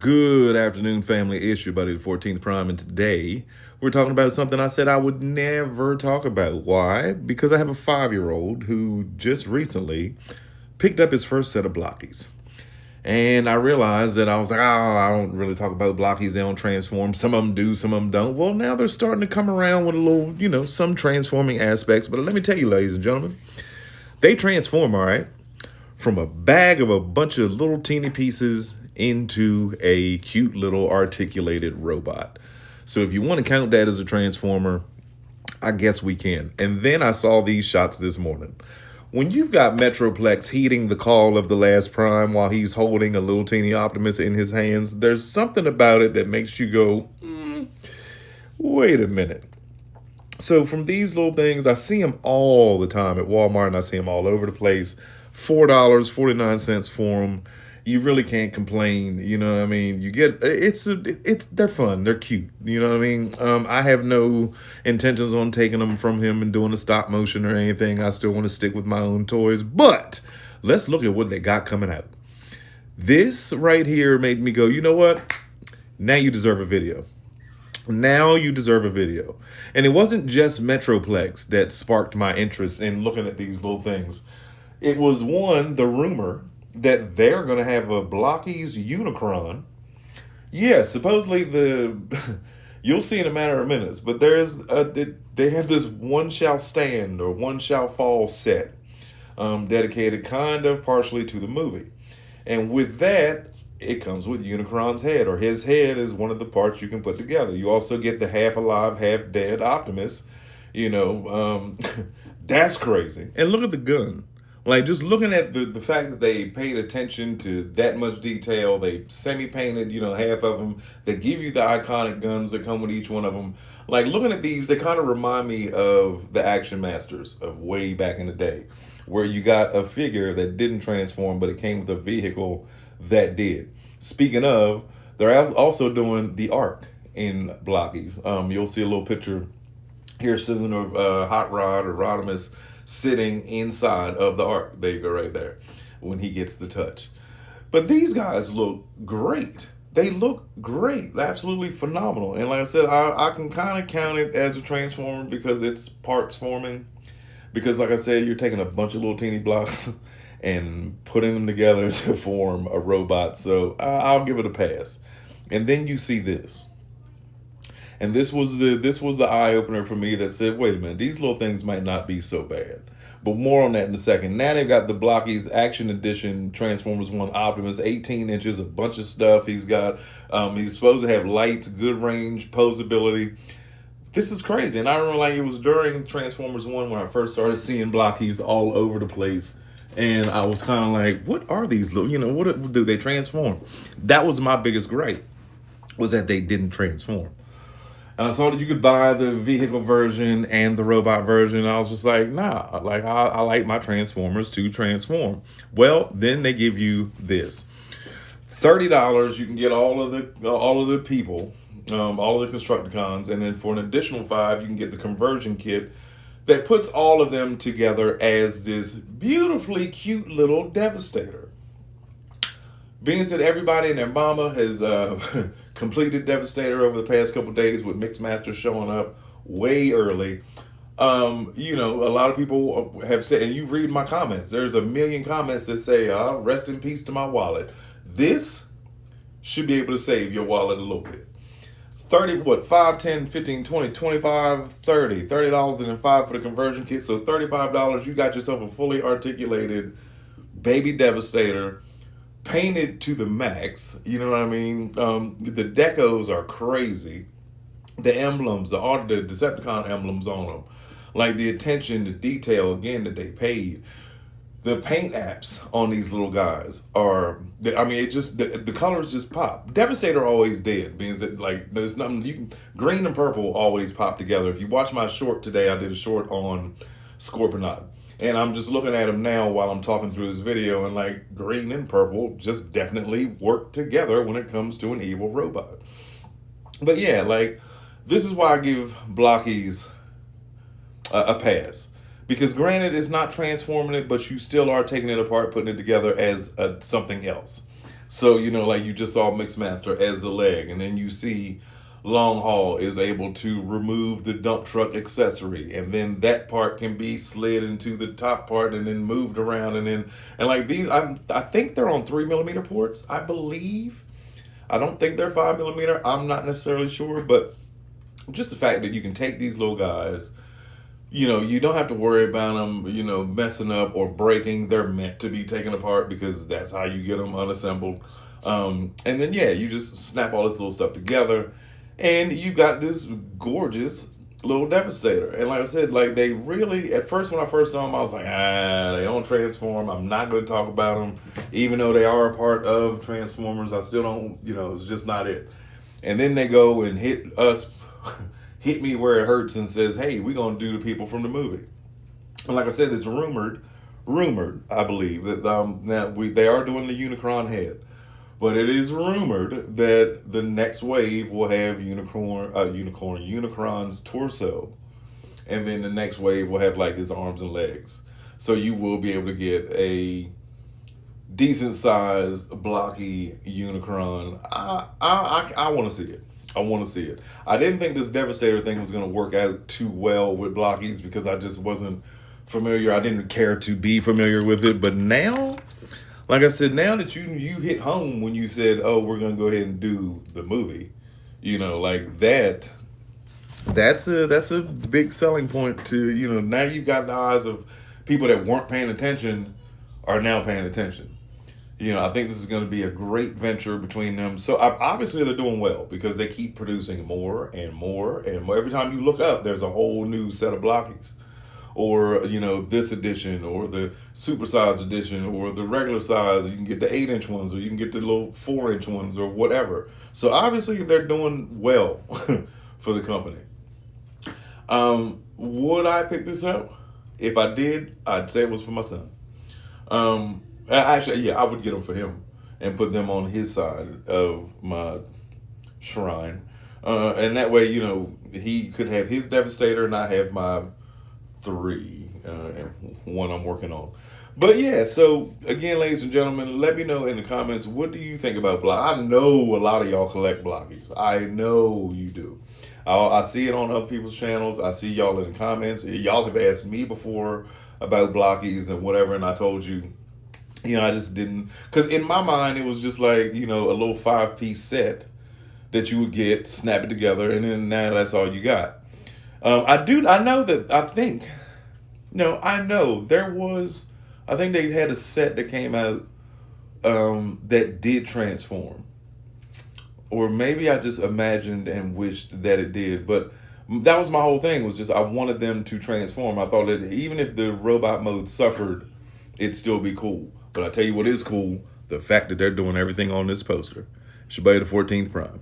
Good afternoon, family. It's your buddy, the 14th Prime, and today we're talking about something I said I would never talk about. Why? Because I have a 5-year-old who just recently picked up his first set of Blockies. And I realized that I was like, I don't really talk about Blockies. They don't transform. Some of them do, some of them don't. Well, now they're starting to come around with a little, some transforming aspects. But let me tell you, ladies and gentlemen, they transform, all right, from a bag of a bunch of little teeny pieces into a cute little articulated robot. So if you want to count that as a transformer, I guess we can. And then I saw these shots this morning. When you've got METROPLEX heeding the call of the last Prime while he's holding a little teeny Optimus in his hands, there's something about it that makes you go, wait a minute. So from these little things, I see them all the time at Walmart, and I see them all over the place. $4.49 for them. You really can't complain. You know what I mean? You get they're fun. They're cute. You know what I mean? I have no intentions on taking them from him and doing a stop motion or anything. I still want to stick with my own toys. But let's look at what they got coming out. This right here made me go, you know what? Now you deserve a video. Now you deserve a video. And it wasn't just METROPLEX that sparked my interest in looking at these little things. It was the rumor that they're going to have a Blokees Unicron. Yeah, supposedly you'll see in a matter of minutes, but they have this one shall stand or one shall fall set dedicated kind of partially to the movie. And with that, it comes with Unicron's head, or his head is one of the parts you can put together. You also get the half alive, half dead Optimus. That's crazy. And look at the gun. Like, just looking at the fact that they paid attention to that much detail, they semi-painted, half of them. They give you the iconic guns that come with each one of them. Like, looking at these, they kind of remind me of the Action Masters of way back in the day, where you got a figure that didn't transform, but it came with a vehicle that did. Speaking of, they're also doing the Ark in Blockies. You'll see a little picture here soon of Hot Rod or Rodimus sitting inside of the Ark. There you go, right there, when he gets the touch. But these guys look great. They look great. Absolutely phenomenal. And like I said, I can kind of count it as a transformer because it's parts forming. Because like I said, you're taking a bunch of little teeny blocks and putting them together to form a robot. So I'll give it a pass. And then you see this. And this was the eye opener for me that said, wait a minute, these little things might not be so bad. But more on that in a second. Now they've got the Blockies Action Edition Transformers One Optimus, 18 inches, a bunch of stuff. He's supposed to have lights, good range, posability. This is crazy. And I remember it was during Transformers 1 when I first started seeing Blockies all over the place. And I was kind of like, what are these little, what do they transform? That was my biggest gripe, was that they didn't transform. And I saw that you could buy the vehicle version and the robot version. I was just like, nah, like I like my Transformers to transform. Well, then they give you this. $30, you can get all of the people, all of the Constructicons, and then for an additional $5, you can get the conversion kit that puts all of them together as this beautifully cute little Devastator. Being said, everybody and their mama has completed Devastator over the past couple days with Mixmaster showing up way early. A lot of people have said, and you read my comments, there's a million comments that say, rest in peace to my wallet. This should be able to save your wallet a little bit. 30, 5, 10, 15, 20, 25, 30. $30 and then 5 for the conversion kit. So $35, you got yourself a fully articulated baby Devastator, painted to the max. You know what I mean? The decos are crazy. The emblems, all the Decepticon emblems on them. Like the attention to detail, again, that they paid. The paint apps on these little guys the colors just pop. Devastator always did, means that there's nothing, green and purple always pop together. If you watch my short today, I did a short on Scorponok. And I'm just looking at them now while I'm talking through this video, and green and purple just definitely work together when it comes to an evil robot. But yeah, this is why I give Blockies a pass. Because granted, it's not transforming it, but you still are taking it apart, putting it together as something else. So, like you just saw Mixmaster as the leg, and then you see Long Haul is able to remove the dump truck accessory, and then that part can be slid into the top part and then moved around, and like these, I think they're on 3mm ports, I believe. I don't think they're 5mm. I'm not necessarily sure, but just the fact that you can take these little guys, you don't have to worry about them, messing up or breaking. They're meant to be taken apart because that's how you get them unassembled. And then, yeah, you just snap all this little stuff together and you got this gorgeous little Devastator. And like I said, like they really, at first when I first saw them, I was like, they don't transform. I'm not going to talk about them. Even though they are a part of Transformers, I still don't, it's just not it. And then they go and hit us. Hit me where it hurts and says, hey, we're going to do the people from the movie. And like I said, it's rumored, I believe, that they are doing the Unicron head. But it is rumored that the next wave will have Unicron's torso. And then the next wave will have like his arms and legs. So you will be able to get a decent sized blocky Unicron. I want to see it. I want to see it. I didn't think this Devastator thing was going to work out too well with Blockies because I just wasn't familiar. I didn't care to be familiar with it. But now, like I said, now that you hit home when you said, oh, we're going to go ahead and do the movie, like that's a big selling point to, now you've got the eyes of people that weren't paying attention are now paying attention. I think this is going to be a great venture between them. So obviously they're doing well because they keep producing more and more and more. Every time you look up, there's a whole new set of Blockies. Or, this edition or the supersized edition or the regular size. You can get the 8-inch ones or you can get the little 4-inch ones or whatever. So obviously they're doing well for the company. Would I pick this up? If I did, I'd say it was for my son. Actually, yeah, I would get them for him and put them on his side of my shrine. And that way, he could have his Devastator and I have my 3, one I'm working on. But yeah, so again, ladies and gentlemen, let me know in the comments, what do you think about Block? I know a lot of y'all collect Blockies. I know you do. I see it on other people's channels. I see y'all in the comments. Y'all have asked me before about Blockies and whatever, and I told you, I just didn't, because in my mind, it was just like, a little 5-piece set that you would get, snap it together, and then now that's all you got. I think they had a set that came out that did transform. Or maybe I just imagined and wished that it did, but that was my whole thing, was just I wanted them to transform. I thought that even if the robot mode suffered, it'd still be cool. But I tell you what is cool, the fact that they're doing everything on this poster. It's your buddy, the 14th Prime.